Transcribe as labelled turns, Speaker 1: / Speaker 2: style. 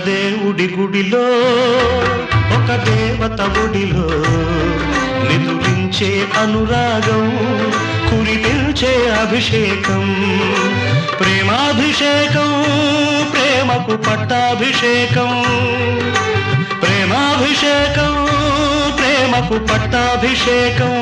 Speaker 1: దేవుడి గుడిలో ఒక దేవత ఒడిలో నిదురించే అనురాగం కురిపించే అభిషేకం ప్రేమాభిషేకం ప్రేమకు పట్టాభిషేకం ప్రేమాభిషేకం ప్రేమకు పట్టాభిషేకం